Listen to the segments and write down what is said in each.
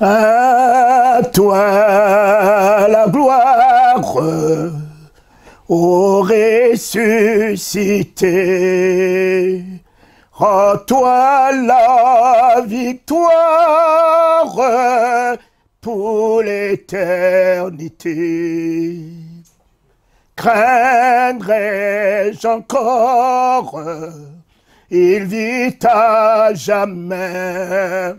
À toi la gloire, ô ressuscité. À toi la victoire pour l'éternité. Craindrai-je encore, il vit à jamais.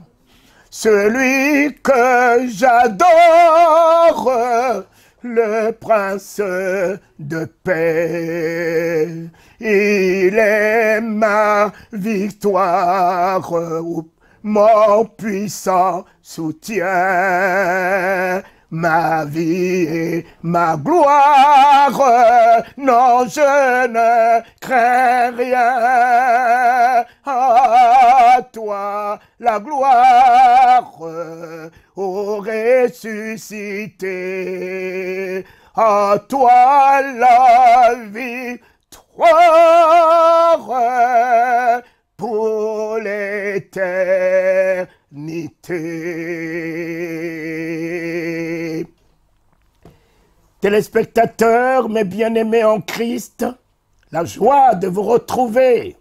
Celui que j'adore, le prince de paix. Il est ma victoire, mon puissant soutien. Ma vie et ma gloire, non, je ne crains rien. À toi la gloire, ô ressuscité. À toi la victoire pour l'éternité. Téléspectateurs, mes bien-aimés en Christ, la joie de vous retrouver,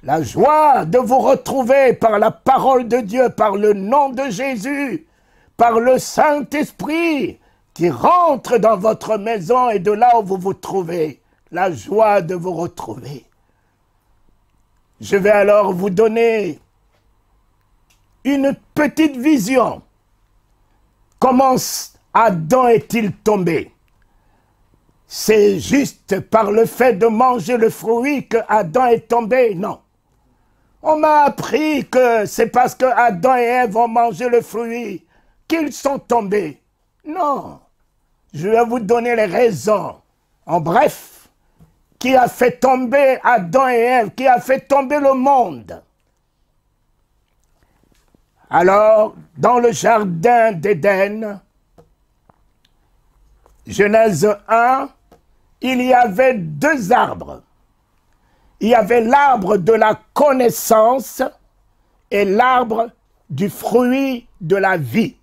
la joie de vous retrouver par la parole de Dieu, par le nom de Jésus, par le Saint-Esprit qui rentre dans votre maison et de là où vous vous trouvez, la joie de vous retrouver. Je vais alors vous donner une petite vision. Comment Adam est-il tombé? C'est juste par le fait de manger le fruit que Adam est tombé? Non. On m'a appris que c'est parce que Adam et Ève ont mangé le fruit qu'ils sont tombés. Non. Je vais vous donner les raisons. En bref, qui a fait tomber Adam et Ève, qui a fait tomber le monde. Alors, dans le jardin d'Éden, Genèse 1, il y avait deux arbres. Il y avait l'arbre de la connaissance et l'arbre du fruit de la vie.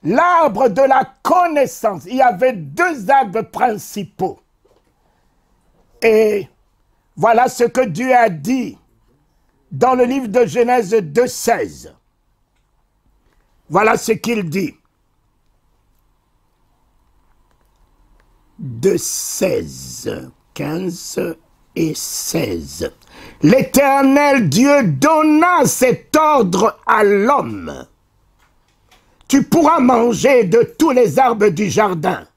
L'arbre de la connaissance, il y avait deux arbres principaux. Et voilà ce que Dieu a dit dans le livre de Genèse 2,16. Voilà ce qu'il dit. 2,16, 15 et 16. L'Éternel Dieu donna cet ordre à l'homme. Tu pourras manger de tous les arbres du jardin,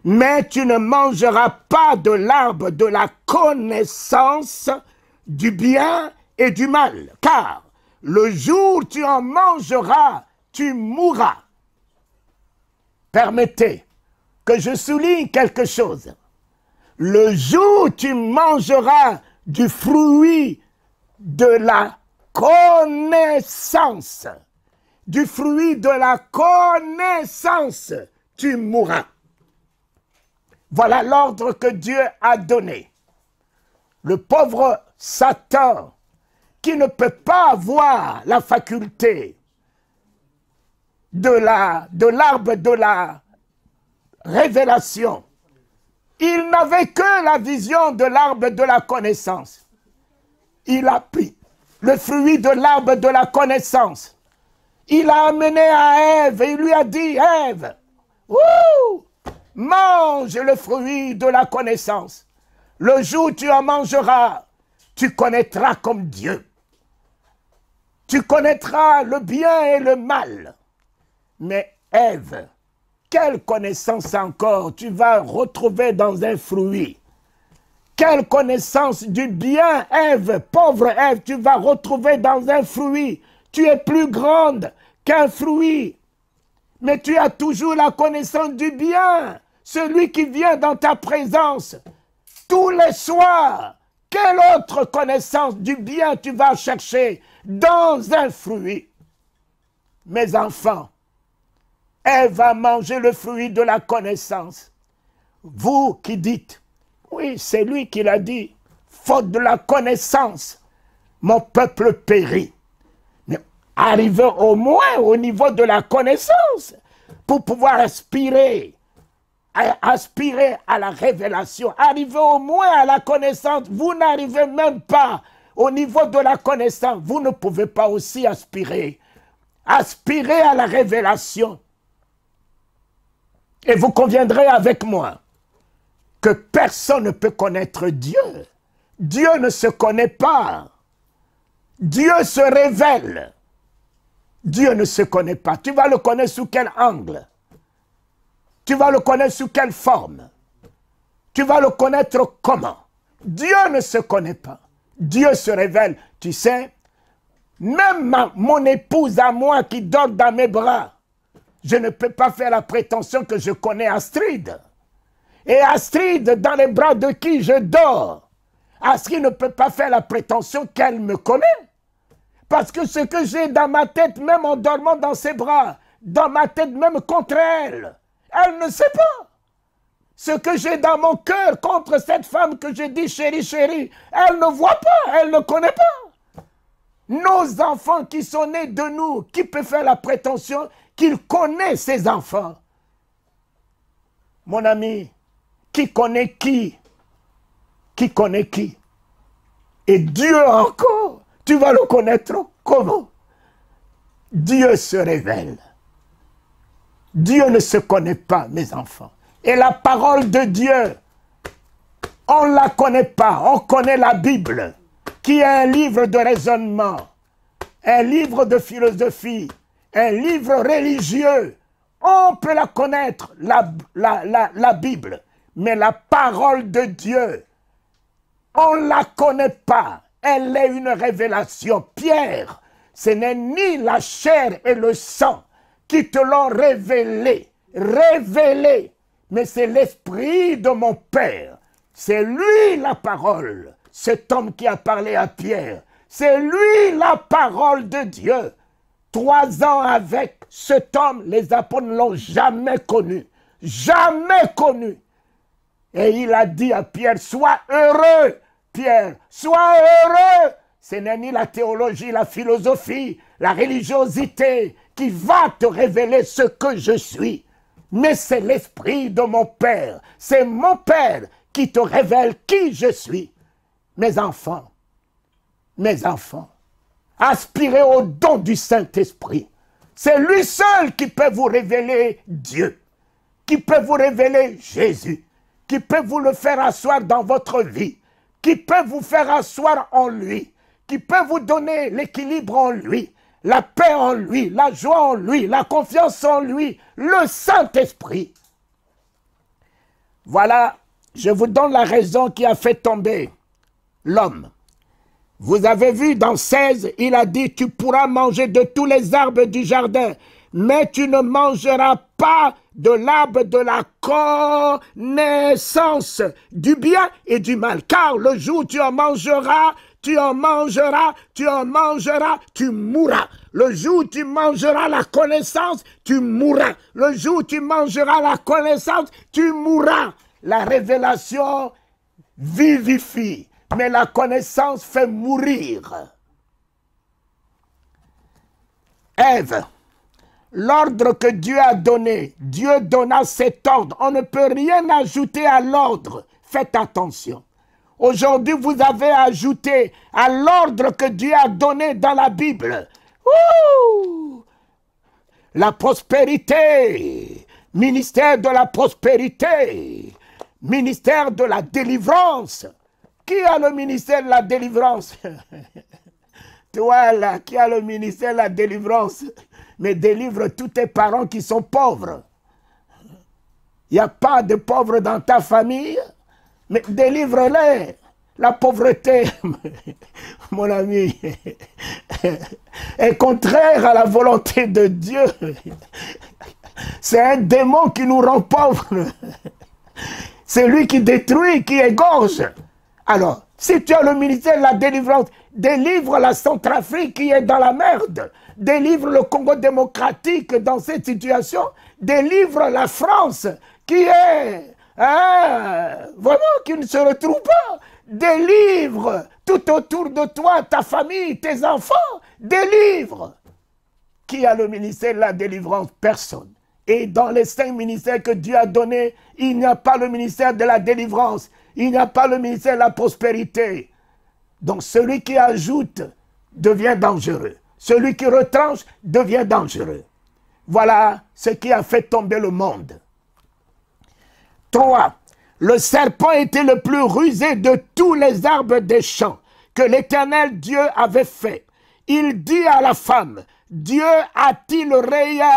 mais tu ne mangeras pas de l'arbre de la connaissance du bien et du mal, car le jour où tu en mangeras, tu mourras. Permettez que je souligne quelque chose. Le jour où tu mangeras du fruit de la connaissance, du fruit de la connaissance, tu mourras. Voilà l'ordre que Dieu a donné. Le pauvre Satan, qui ne peut pas avoir la faculté de l'arbre de la révélation, il n'avait que la vision de l'arbre de la connaissance. Il a pris le fruit de l'arbre de la connaissance. Il a amené à Ève et il lui a dit, Ève, mange le fruit de la connaissance. Le jour où tu en mangeras, tu connaîtras comme Dieu. Tu connaîtras le bien et le mal. Mais Ève, quelle connaissance encore tu vas retrouver dans un fruit? Quelle connaissance du bien, Ève, pauvre Ève, tu vas retrouver dans un fruit? Tu es plus grande qu'un fruit. Mais tu as toujours la connaissance du bien. Celui qui vient dans ta présence tous les soirs. Quelle autre connaissance du bien tu vas chercher dans un fruit? Mes enfants, elle va manger le fruit de la connaissance. Vous qui dites, oui, c'est lui qui l'a dit, faute de la connaissance, mon peuple périt. Mais Arriver au moins au niveau de la connaissance pour pouvoir aspirer à la révélation. Arriver au moins à la connaissance. Vous n'arrivez même pas au niveau de la connaissance. Vous ne pouvez pas aussi aspirer. Aspirer à la révélation. Et vous conviendrez avec moi que personne ne peut connaître Dieu. Dieu ne se connaît pas. Dieu se révèle. Dieu ne se connaît pas. Tu vas le connaître sous quel angle? Tu vas le connaître sous quelle forme? Tu vas le connaître comment? Dieu ne se connaît pas. Dieu se révèle. Tu sais, même mon épouse à moi qui dort dans mes bras, je ne peux pas faire la prétention que je connais Astrid. Et Astrid, dans les bras de qui je dors, Astrid ne peut pas faire la prétention qu'elle me connaît. Parce que ce que j'ai dans ma tête, même en dormant dans ses bras, dans ma tête même contre elle, elle ne sait pas. Ce que j'ai dans mon cœur contre cette femme que je dis chérie, chérie, elle ne voit pas, elle ne connaît pas. Nos enfants qui sont nés de nous, qui peut faire la prétention qu'il connaît ses enfants? Mon ami, qui connaît qui? Qui connaît qui? Et Dieu encore, tu vas le connaître comment? Dieu se révèle. Dieu ne se connaît pas, mes enfants. Et la parole de Dieu, on ne la connaît pas. On connaît la Bible, qui est un livre de raisonnement, un livre de philosophie, un livre religieux. On peut la connaître, la Bible. Mais la parole de Dieu, on ne la connaît pas. Elle est une révélation. Pierre, ce n'est ni la chair et le sang qui te l'ont révélé. Révélé. Mais c'est l'esprit de mon Père. C'est lui la parole. Cet homme qui a parlé à Pierre. C'est lui la parole de Dieu. 3 ans avec cet homme, les apôtres ne l'ont jamais connu. Jamais connu. Et il a dit à Pierre, sois heureux, Pierre, sois heureux. Ce n'est ni la théologie, la philosophie, la religiosité qui va te révéler ce que je suis. Mais c'est l'esprit de mon Père. C'est mon Père qui te révèle qui je suis. Mes enfants, aspirez au don du Saint-Esprit. C'est lui seul qui peut vous révéler Dieu, qui peut vous révéler Jésus, qui peut vous le faire asseoir dans votre vie, qui peut vous faire asseoir en lui, qui peut vous donner l'équilibre en lui, la paix en lui, la joie en lui, la confiance en lui, le Saint-Esprit. Voilà, je vous donne la raison qui a fait tomber l'homme. Vous avez vu dans 16, il a dit, tu pourras manger de tous les arbres du jardin, mais tu ne mangeras pas de l'arbre de la connaissance du bien et du mal. Car le jour où tu en mangeras, tu mourras. Le jour où tu mangeras la connaissance, tu mourras. Le jour où tu mangeras la connaissance, tu mourras. La révélation vivifie, mais la connaissance fait mourir. Ève, l'ordre que Dieu a donné, Dieu donna cet ordre. On ne peut rien ajouter à l'ordre. Faites attention. Aujourd'hui, vous avez ajouté à l'ordre que Dieu a donné dans la Bible. Ouh! La prospérité, ministère de la prospérité, ministère de la délivrance. Qui a le ministère de la délivrance? Toi là, qui a le ministère de la délivrance? Mais délivre tous tes parents qui sont pauvres. Il n'y a pas de pauvres dans ta famille, mais délivre-les. La pauvreté, mon ami, est contraire à la volonté de Dieu. C'est un démon qui nous rend pauvres. C'est lui qui détruit, qui égorge. Alors, si tu as le ministère de la délivrance, délivre la Centrafrique qui est dans la merde. Délivre le Congo démocratique dans cette situation. Délivre la France qui est vraiment qui ne se retrouve pas. Délivre tout autour de toi, ta famille, tes enfants. Délivre. Qui a le ministère de la délivrance? Personne. Et dans les 5 ministères que Dieu a donnés, il n'y a pas le ministère de la délivrance. Il n'y a pas le ministère de la prospérité. Donc celui qui ajoute devient dangereux. Celui qui retranche devient dangereux. Voilà ce qui a fait tomber le monde. 3. Le serpent était le plus rusé de tous les arbres des champs que l'Éternel Dieu avait fait. Il dit à la femme, Dieu a-t-il réellement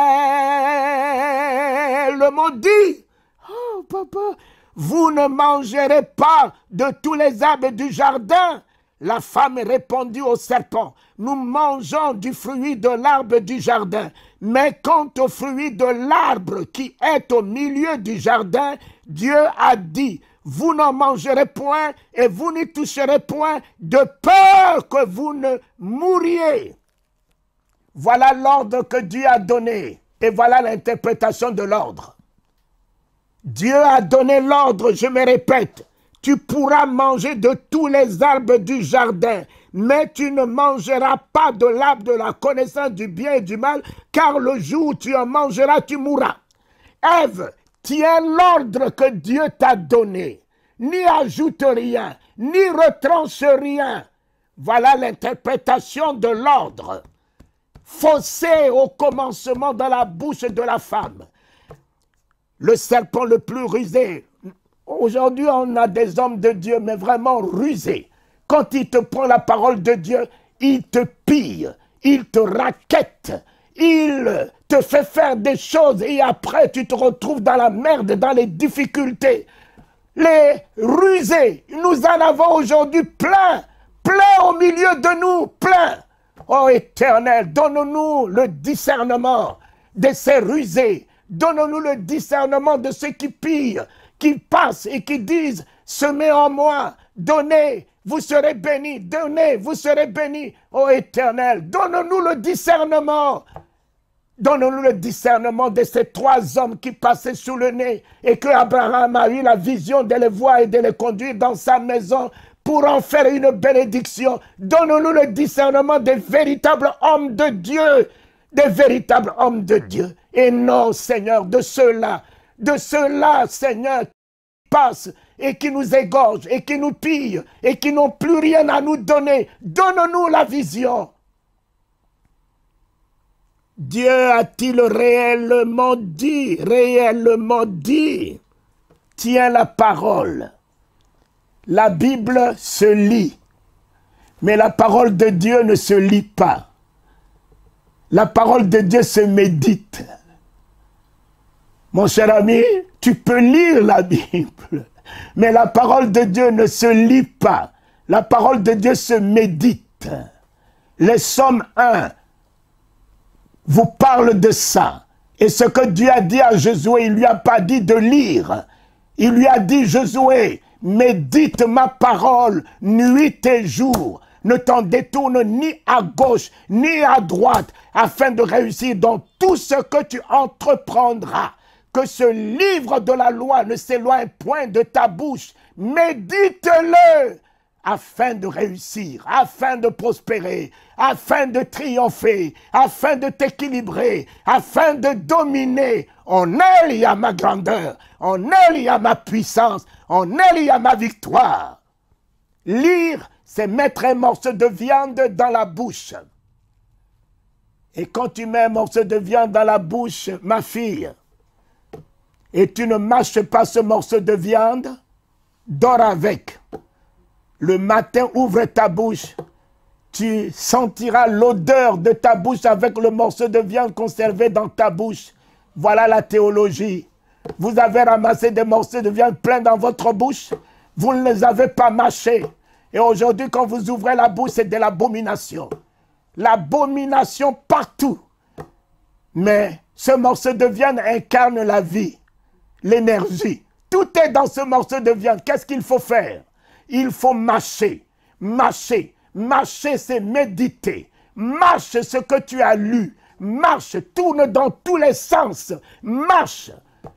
dit, oh papa, vous ne mangerez pas de tous les arbres du jardin? La femme répondit au serpent, nous mangeons du fruit de l'arbre du jardin, mais quant au fruit de l'arbre qui est au milieu du jardin, Dieu a dit, vous n'en mangerez point et vous n'y toucherez point de peur que vous ne mouriez. Voilà l'ordre que Dieu a donné et voilà l'interprétation de l'ordre. Dieu a donné l'ordre, je me répète, tu pourras manger de tous les arbres du jardin, mais tu ne mangeras pas de l'arbre de la connaissance du bien et du mal, car le jour où tu en mangeras, tu mourras. Ève, tiens l'ordre que Dieu t'a donné. N'y ajoute rien, n'y retranche rien. Voilà l'interprétation de l'ordre. Faussé au commencement dans la bouche de la femme. Le serpent le plus rusé. Aujourd'hui, on a des hommes de Dieu, mais vraiment rusés. Quand il te prend la parole de Dieu, il te pille, il te raquette, il te fait faire des choses et après tu te retrouves dans la merde, dans les difficultés. Les rusés, nous en avons aujourd'hui plein, plein au milieu de nous, plein. Oh Éternel, donne-nous le discernement de ces rusés. Donne-nous le discernement de ceux qui pillent, qui passent et qui disent, semez en moi, donnez, vous serez bénis, donnez, vous serez bénis. Oh Éternel, donne-nous le discernement. Donne-nous le discernement de ces 3 hommes qui passaient sous le nez et que Abraham a eu la vision de les voir et de les conduire dans sa maison pour en faire une bénédiction. Donne-nous le discernement des véritables hommes de Dieu, des véritables hommes de Dieu. Et non, Seigneur, de ceux-là, Seigneur, qui passent et qui nous égorgent et qui nous pillent et qui n'ont plus rien à nous donner. Donne-nous la vision. Dieu a-t-il réellement dit, tiens la parole. La Bible se lit, mais la parole de Dieu ne se lit pas. La parole de Dieu se médite. Mon cher ami, tu peux lire la Bible, mais la parole de Dieu ne se lit pas. La parole de Dieu se médite. Les Psaumes 1 vous parle de ça. Et ce que Dieu a dit à Josué, il ne lui a pas dit de lire. Il lui a dit, Josué, médite ma parole nuit et jour. Ne t'en détourne ni à gauche, ni à droite, afin de réussir dans tout ce que tu entreprendras. Que ce livre de la loi ne s'éloigne point de ta bouche. Médite-le afin de réussir, afin de prospérer, afin de triompher, afin de t'équilibrer, afin de dominer. En elle, il y a ma grandeur, en elle, il y a ma puissance, en elle, il y a ma victoire. Lire, c'est mettre un morceau de viande dans la bouche. Et quand tu mets un morceau de viande dans la bouche, ma fille, et tu ne mâches pas ce morceau de viande, dors avec. Le matin, ouvre ta bouche. Tu sentiras l'odeur de ta bouche avec le morceau de viande conservé dans ta bouche. Voilà la théologie. Vous avez ramassé des morceaux de viande pleins dans votre bouche. Vous ne les avez pas mâchés. Et aujourd'hui, quand vous ouvrez la bouche, c'est de l'abomination. L'abomination partout. Mais ce morceau de viande incarne la vie, l'énergie. Tout est dans ce morceau de viande. Qu'est-ce qu'il faut faire? Il faut mâcher, mâcher. Mâcher, c'est méditer. Mâche ce que tu as lu. Mâche, tourne dans tous les sens. Mâche.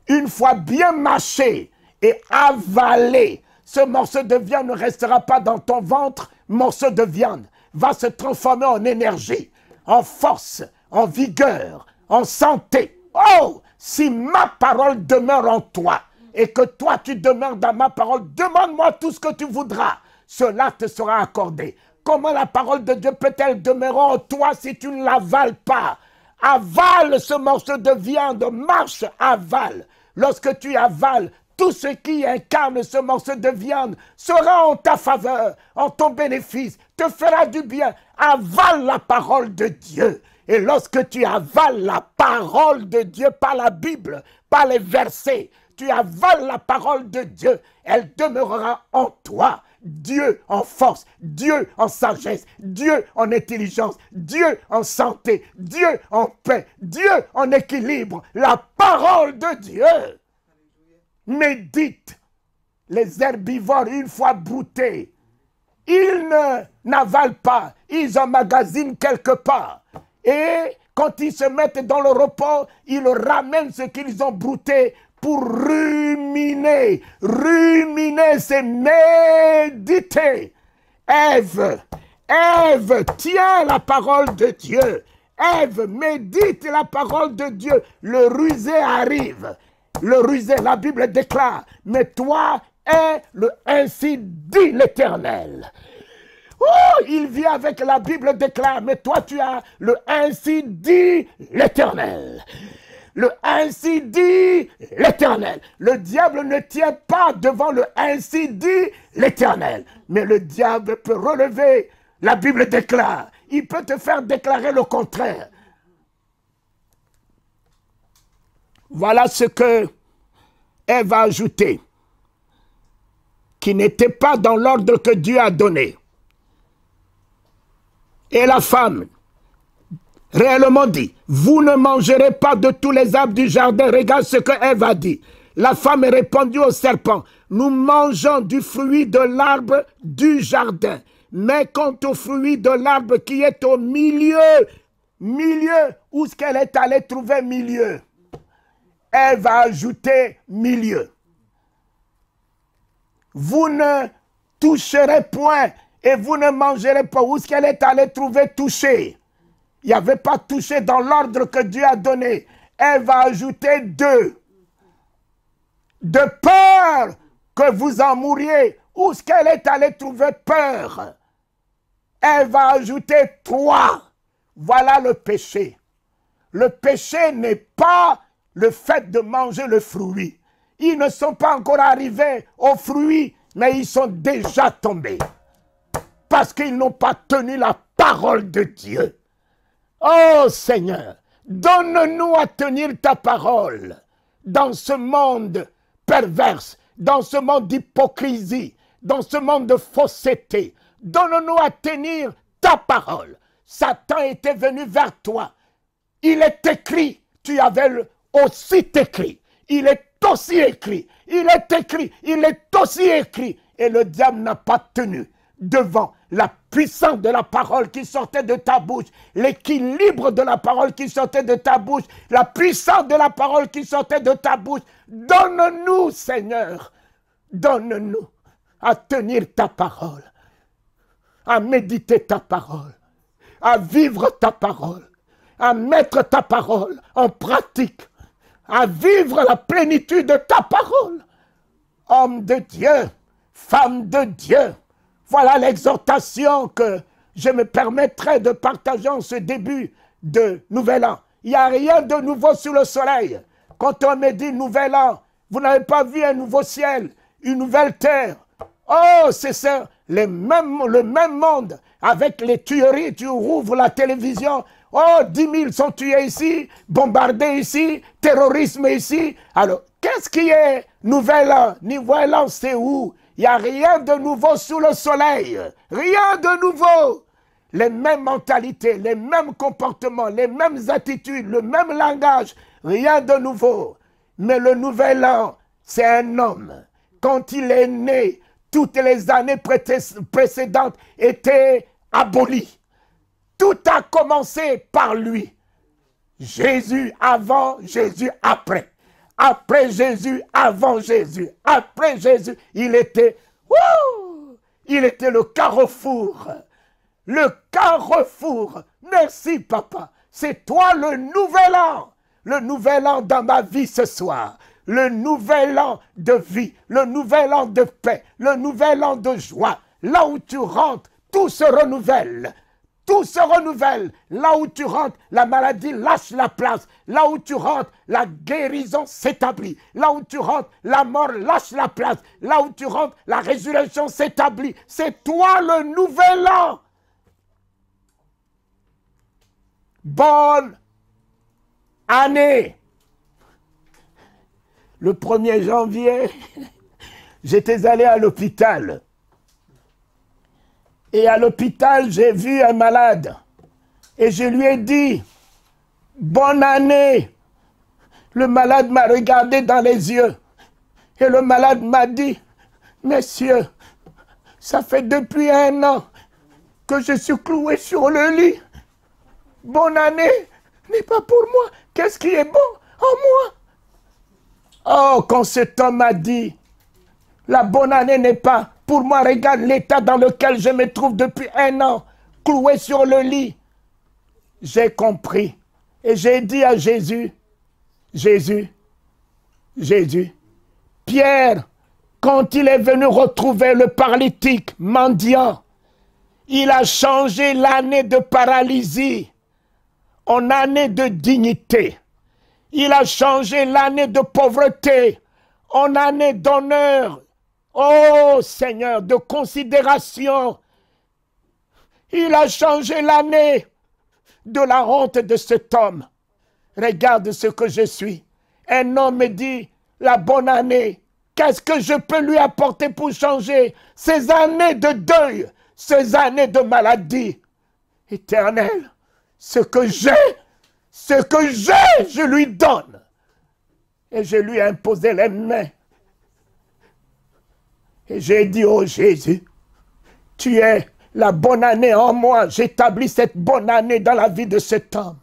Une fois bien mâché et avalé, ce morceau de viande ne restera pas dans ton ventre. Morceau de viande va se transformer en énergie, en force, en vigueur, en santé. Oh, si ma parole demeure en toi et que toi tu demeures dans ma parole, demande-moi tout ce que tu voudras. Cela te sera accordé. Comment la parole de Dieu peut-elle demeurer en toi si tu ne l'avales pas? Avale ce morceau de viande, marche, avale. Lorsque tu avales, tout ce qui incarne ce morceau de viande sera en ta faveur, en ton bénéfice, te fera du bien. Avale la parole de Dieu. Et lorsque tu avales la parole de Dieu, pas la Bible, pas les versets, tu avales la parole de Dieu, elle demeurera en toi. Dieu en force, Dieu en sagesse, Dieu en intelligence, Dieu en santé, Dieu en paix, Dieu en équilibre. La parole de Dieu. Médite. Les herbivores, une fois broutés, ils n'avalent pas, ils emmagasinent quelque part. Et quand ils se mettent dans le repos, ils ramènent ce qu'ils ont brouté pour ruminer. Ruminer, c'est méditer. Ève, tiens la parole de Dieu. Ève, médite la parole de Dieu. Le rusé arrive. Le rusé, la Bible déclare, mais toi es le ainsi dit l'Éternel. Oh, il vient avec la Bible déclare, mais toi tu as le ainsi dit l'Éternel. Le ainsi dit l'Éternel. Le diable ne tient pas devant le ainsi dit l'Éternel. Mais le diable peut relever, la Bible déclare, il peut te faire déclarer le contraire. Voilà ce que Ève a ajouté, qui n'était pas dans l'ordre que Dieu a donné. Et la femme réellement dit, vous ne mangerez pas de tous les arbres du jardin. Regarde ce que Ève a dit. La femme répondit au serpent, nous mangeons du fruit de l'arbre du jardin. Mais quant au fruit de l'arbre qui est au milieu, où est-ce qu'elle est allée trouver milieu? Elle va ajouter milieu. Vous ne toucherez point et vous ne mangerez pas. Où est-ce qu'elle est allée trouver toucher? Il n'y avait pas touché dans l'ordre que Dieu a donné. Elle va ajouter 2. De peur que vous en mouriez. Où est-ce qu'elle est allée trouver peur? Elle va ajouter 3. Voilà le péché. Le péché n'est pas le fait de manger le fruit. Ils ne sont pas encore arrivés au fruit, mais ils sont déjà tombés. Parce qu'ils n'ont pas tenu la parole de Dieu. Oh Seigneur, donne-nous à tenir ta parole dans ce monde perverse, dans ce monde d'hypocrisie, dans ce monde de fausseté. Donne-nous à tenir ta parole. Satan était venu vers toi. Il est écrit, tu avais aussi écrit. Il est aussi écrit. Il est écrit. Il est aussi écrit. Et le diable n'a pas tenu devant la puissance de la parole qui sortait de ta bouche, l'équilibre de la parole qui sortait de ta bouche, la puissance de la parole qui sortait de ta bouche. Donne-nous, Seigneur, donne-nous à tenir ta parole, à méditer ta parole, à vivre ta parole, à mettre ta parole en pratique, à vivre la plénitude de ta parole. Homme de Dieu, femme de Dieu, voilà l'exhortation que je me permettrai de partager en ce début de Nouvel An. Il n'y a rien de nouveau sous le soleil. Quand on me dit Nouvel An, vous n'avez pas vu un nouveau ciel, une nouvelle terre. Oh, c'est ça, le même monde avec les tueries. Tu rouvres la télévision. Oh, 10 000 sont tués ici, bombardés ici, terrorisme ici. Alors, qu'est-ce qui est Nouvel An? Nouvel An, c'est où? Il n'y a rien de nouveau sous le soleil. Rien de nouveau. Les mêmes mentalités, les mêmes comportements, les mêmes attitudes, le même langage. Rien de nouveau. Mais le Nouvel An, c'est un homme. Quand il est né, toutes les années précédentes étaient abolies. Tout a commencé par lui. Jésus avant, Jésus après. Après Jésus, avant Jésus. Après Jésus, il était le carrefour. Le carrefour. Merci, papa. C'est toi le nouvel an. Le nouvel an dans ma vie ce soir. Le nouvel an de vie. Le nouvel an de paix. Le nouvel an de joie. Là où tu rentres, tout se renouvelle. Tout se renouvelle. Là où tu rentres, la maladie lâche la place. Là où tu rentres, la guérison s'établit. Là où tu rentres, la mort lâche la place. Là où tu rentres, la résurrection s'établit. C'est toi le nouvel an. Bonne année. Le 1er janvier, j'étais allé à l'hôpital. Et à l'hôpital, j'ai vu un malade. Et je lui ai dit, bonne année. Le malade m'a regardé dans les yeux. Et le malade m'a dit, monsieur, ça fait depuis 1 an que je suis cloué sur le lit. Bonne année n'est pas pour moi. Qu'est-ce qui est bon en moi? Oh, quand cet homme a dit, la bonne année n'est pas pour moi, regarde l'état dans lequel je me trouve depuis 1 an, cloué sur le lit. J'ai compris. Et j'ai dit à Jésus, Jésus, Pierre, quand il est venu retrouver le paralytique mendiant, il a changé l'année de paralysie en année de dignité. Il a changé l'année de pauvreté en année d'honneur. Oh Seigneur, de considération. Il a changé l'année de la honte de cet homme. Regarde ce que je suis. Un homme me dit, la bonne année, qu'est-ce que je peux lui apporter pour changer ces années de deuil, ces années de maladie? Éternel, ce que j'ai, je lui donne. Et je lui ai imposé les mains. Et j'ai dit, oh Jésus, tu es la bonne année en moi. J'établis cette bonne année dans la vie de cet homme.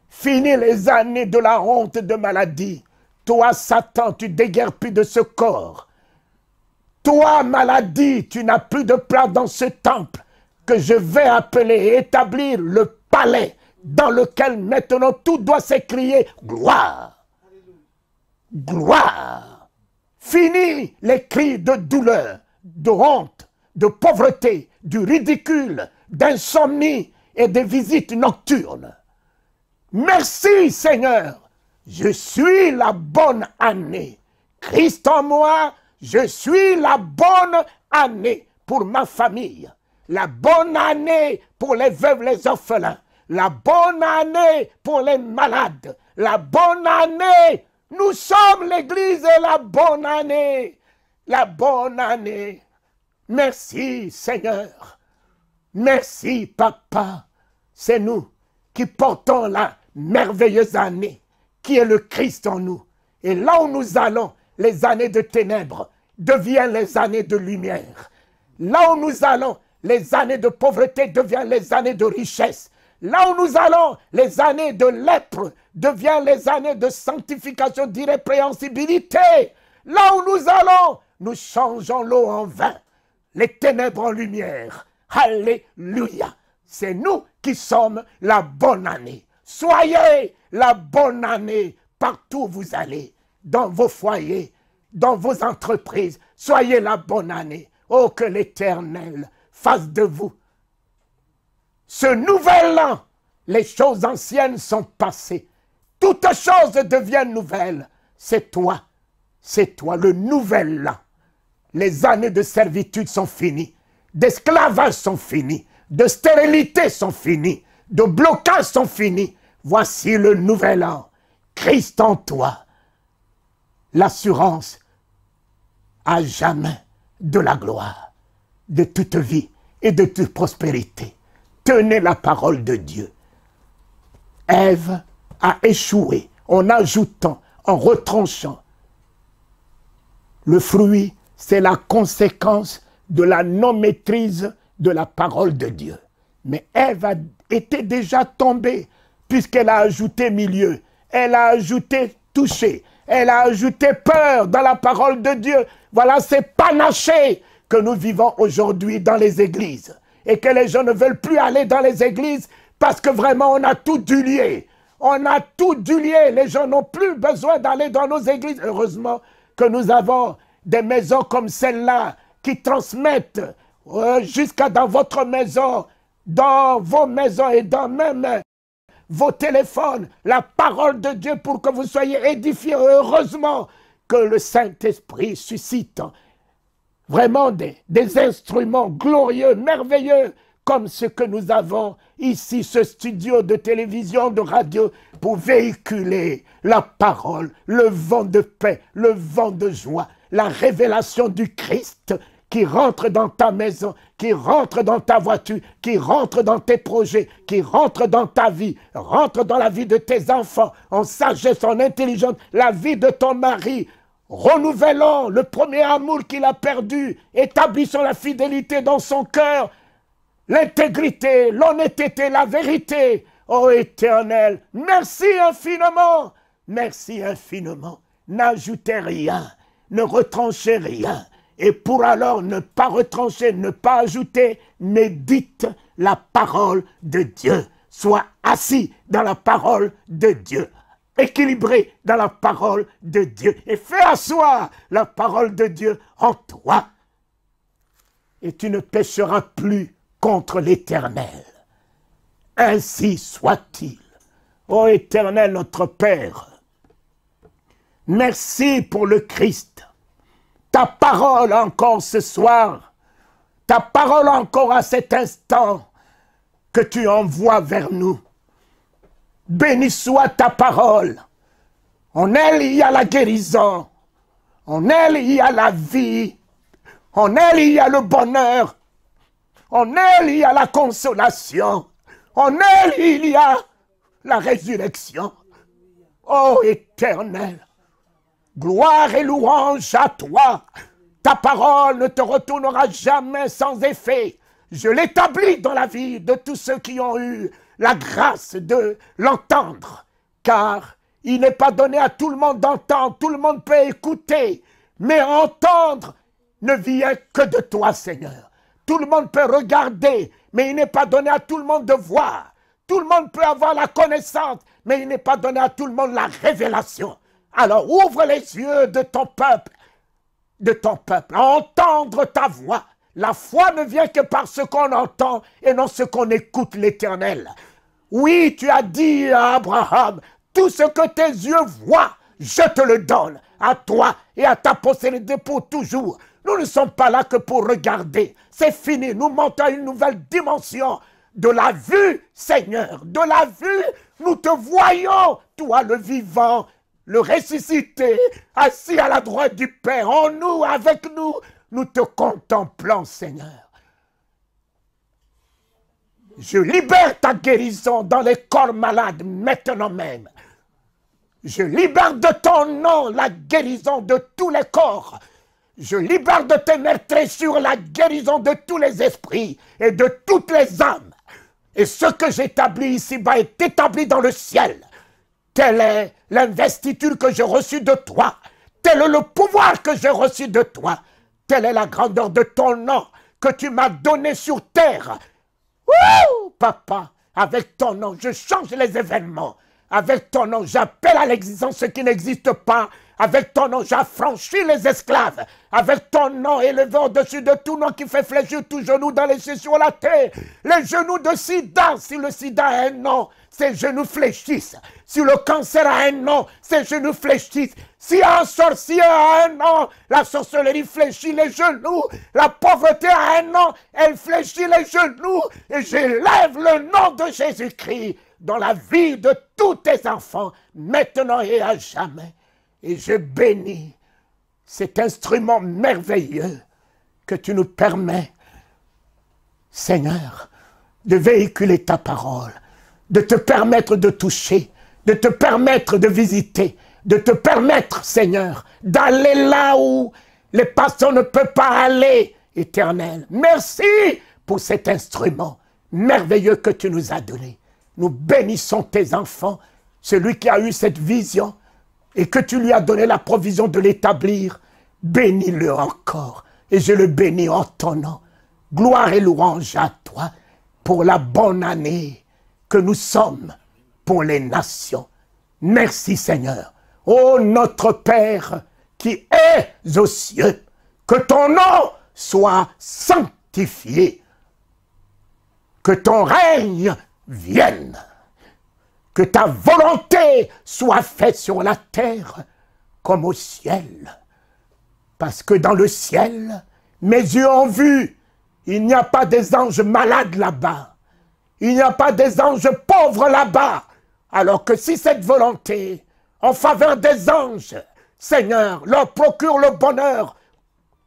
Finis les années de la honte de maladie. Toi, Satan, tu déguerres plus de ce corps. Toi, maladie, tu n'as plus de place dans ce temple que je vais appeler et établir le palais dans lequel maintenant tout doit s'écrier gloire. Gloire. Fini les cris de douleur, de honte, de pauvreté, du ridicule, d'insomnie et des visites nocturnes. Merci Seigneur, je suis la bonne année. Christ en moi, je suis la bonne année pour ma famille. La bonne année pour les veuves, les orphelins. La bonne année pour les malades. La bonne année. Nous sommes l'église et la bonne année. La bonne année. Merci Seigneur. Merci Papa. C'est nous qui portons la merveilleuse année qui est le Christ en nous. Et là où nous allons, les années de ténèbres deviennent les années de lumière. Là où nous allons, les années de pauvreté deviennent les années de richesse. Là où nous allons, les années de lèpre deviennent les années de sanctification, d'irrépréhensibilité. Là où nous allons, nous changeons l'eau en vin, les ténèbres en lumière. Alléluia. C'est nous qui sommes la bonne année. Soyez la bonne année partout où vous allez, dans vos foyers, dans vos entreprises. Soyez la bonne année. Oh, que l'Éternel fasse de vous ce nouvel an. Les choses anciennes sont passées. Toutes choses deviennent nouvelles. C'est toi, le nouvel an. Les années de servitude sont finies. D'esclavage sont finies. De stérilité sont finies. De blocage sont finis. Voici le nouvel an. Christ en toi. L'assurance à jamais de la gloire, de toute vie et de toute prospérité. Tenez la parole de Dieu. Ève a échoué en ajoutant, en retranchant. Le fruit, c'est la conséquence de la non-maîtrise de la parole de Dieu. Mais Ève était déjà tombée puisqu'elle a ajouté milieu. Elle a ajouté toucher. Elle a ajouté peur dans la parole de Dieu. Voilà ces panachés que nous vivons aujourd'hui dans les églises. Et que les gens ne veulent plus aller dans les églises Parce que vraiment, on a tout dulié. On a tout dulié. Les gens n'ont plus besoin d'aller dans nos églises. Heureusement que nous avons des maisons comme celle-là qui transmettent jusqu'à dans votre maison, dans vos maisons et dans même vos téléphones, la parole de Dieu pour que vous soyez édifiés. Heureusement que le Saint-Esprit suscite vraiment des instruments glorieux, merveilleux, comme ce que nous avons ici, ce studio de télévision, de radio, pour véhiculer la parole, le vent de paix, le vent de joie, la révélation du Christ qui rentre dans ta maison, qui rentre dans ta voiture, qui rentre dans tes projets, qui rentre dans ta vie, rentre dans la vie de tes enfants, en sagesse, en intelligence, la vie de ton mari. Renouvelons le premier amour qu'il a perdu, établissons la fidélité dans son cœur, l'intégrité, l'honnêteté, la vérité. Ô Éternel, merci infiniment, merci infiniment. N'ajoutez rien, ne retranchez rien. Et pour alors ne pas retrancher, ne pas ajouter, médite la parole de Dieu. Sois assis dans la parole de Dieu, équilibré dans la parole de Dieu. Et fais asseoir la parole de Dieu en toi. Et tu ne pécheras plus contre l'Éternel. Ainsi soit-il. Ô Éternel notre Père, merci pour le Christ. Ta parole encore ce soir, ta parole encore à cet instant que tu envoies vers nous. Béni soit ta parole. En elle, il y a la guérison. En elle, il y a la vie. En elle, il y a le bonheur. En elle, il y a la consolation. En elle, il y a la résurrection. Ô Éternel, gloire et louange à toi. Ta parole ne te retournera jamais sans effet. Je l'établis dans la vie de tous ceux qui ont eu la grâce de l'entendre. Car il n'est pas donné à tout le monde d'entendre. Tout le monde peut écouter. Mais entendre ne vient que de toi, Seigneur. Tout le monde peut regarder, mais il n'est pas donné à tout le monde de voir. Tout le monde peut avoir la connaissance, mais il n'est pas donné à tout le monde la révélation. Alors ouvre les yeux de ton peuple, à entendre ta voix. La foi ne vient que par ce qu'on entend et non ce qu'on écoute, l'Éternel. Oui, tu as dit à Abraham, tout ce que tes yeux voient, je te le donne à toi et à ta postérité pour toujours. Nous ne sommes pas là que pour regarder. C'est fini. Nous montons à une nouvelle dimension de la vue, Seigneur. De la vue, nous te voyons, toi le vivant, le ressuscité, assis à la droite du Père, en nous, avec nous, nous te contemplons, Seigneur. Je libère ta guérison dans les corps malades maintenant même. Je libère de ton nom la guérison de tous les corps. Je libère de tes meurtrissures la guérison de tous les esprits et de toutes les âmes. Et ce que j'établis ici-bas est établi dans le ciel. Telle est l'investiture que j'ai reçue de toi. Tel est le pouvoir que j'ai reçu de toi. Telle est la grandeur de ton nom que tu m'as donné sur terre. Wouh, papa, avec ton nom, je change les événements. Avec ton nom, j'appelle à l'existence ce qui n'existe pas. Avec ton nom, j'affranchis les esclaves. Avec ton nom élevé au-dessus de tout nom qui fait fléchir tout genou dans les cieux sur la terre. Les genoux de sida, si le sida a un nom, ses genoux fléchissent. Si le cancer a un nom, ses genoux fléchissent. Si un sorcier a un nom, la sorcellerie fléchit les genoux. La pauvreté a un nom, elle fléchit les genoux. Et j'élève le nom de Jésus-Christ dans la vie de tous tes enfants, maintenant et à jamais. Et je bénis cet instrument merveilleux que tu nous permets, Seigneur, de véhiculer ta parole, de te permettre de toucher, de te permettre de visiter, de te permettre, Seigneur, d'aller là où les pasteurs ne peuvent pas aller, Éternel. Merci pour cet instrument merveilleux que tu nous as donné. Nous bénissons tes enfants, celui qui a eu cette vision, et que tu lui as donné la provision de l'établir, bénis-le encore. Et je le bénis en ton nom. Gloire et louange à toi pour la bonne année que nous sommes pour les nations. Merci Seigneur. Ô notre Père qui es aux cieux, que ton nom soit sanctifié, que ton règne vienne, que ta volonté soit faite sur la terre comme au ciel. Parce que dans le ciel, mes yeux ont vu, il n'y a pas des anges malades là-bas. Il n'y a pas des anges pauvres là-bas. Alors que si cette volonté en faveur des anges, Seigneur, leur procure le bonheur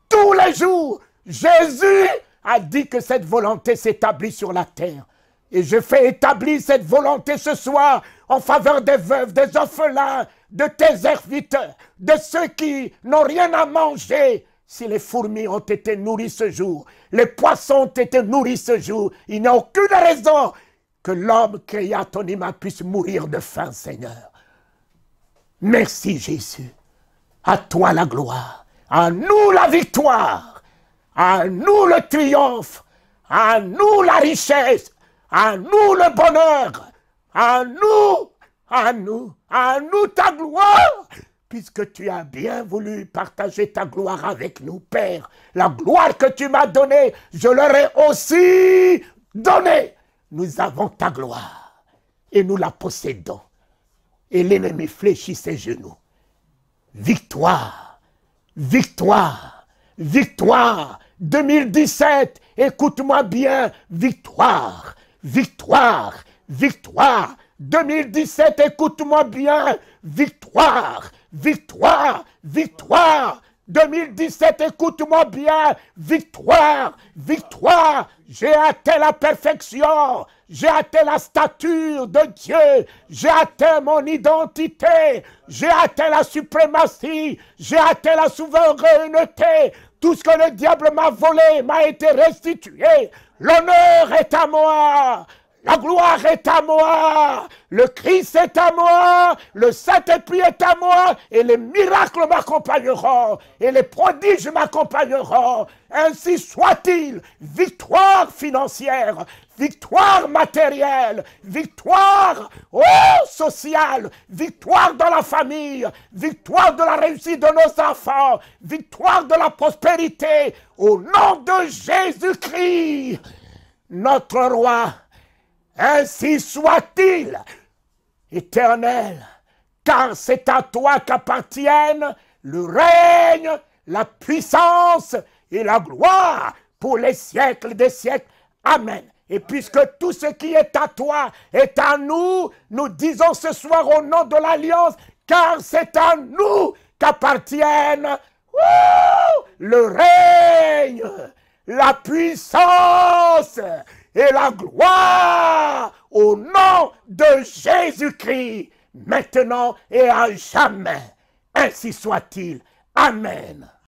tous les jours, Jésus a dit que cette volonté s'établit sur la terre. Et je fais établir cette volonté ce soir en faveur des veuves, des orphelins, de tes serviteurs, de ceux qui n'ont rien à manger. Si les fourmis ont été nourries ce jour, les poissons ont été nourris ce jour, il n'y a aucune raison que l'homme créé à ton image puisse mourir de faim, Seigneur. Merci Jésus. À toi la gloire, à nous la victoire, à nous le triomphe, à nous la richesse, à nous le bonheur, à nous ta gloire, puisque tu as bien voulu partager ta gloire avec nous, Père. La gloire que tu m'as donnée, je leur ai aussi donnée. Nous avons ta gloire et nous la possédons. Et l'ennemi fléchit ses genoux. Victoire, victoire, victoire. 2017, écoute-moi bien, victoire, victoire, victoire. 2017, écoute-moi bien, victoire, victoire, victoire. 2017, écoute-moi bien, victoire, victoire. J'ai atteint la perfection, j'ai atteint la stature de Dieu, j'ai atteint mon identité, j'ai atteint la suprématie, j'ai atteint la souveraineté. Tout ce que le diable m'a volé m'a été restitué. L'honneur est à moi. La gloire est à moi, le Christ est à moi, le Saint-Esprit est à moi, et les miracles m'accompagneront, et les prodiges m'accompagneront. Ainsi soit-il. Victoire financière, victoire matérielle, victoire sociale, victoire dans la famille, victoire de la réussite de nos enfants, victoire de la prospérité, au nom de Jésus-Christ, notre roi. Ainsi soit-il, Éternel, car c'est à toi qu'appartiennent le règne, la puissance et la gloire pour les siècles des siècles. Amen. Et puisque tout ce qui est à toi est à nous, nous disons ce soir au nom de l'Alliance, car c'est à nous qu'appartiennent le règne, la puissance et la gloire au nom de Jésus-Christ, maintenant et à jamais. Ainsi soit-il. Amen.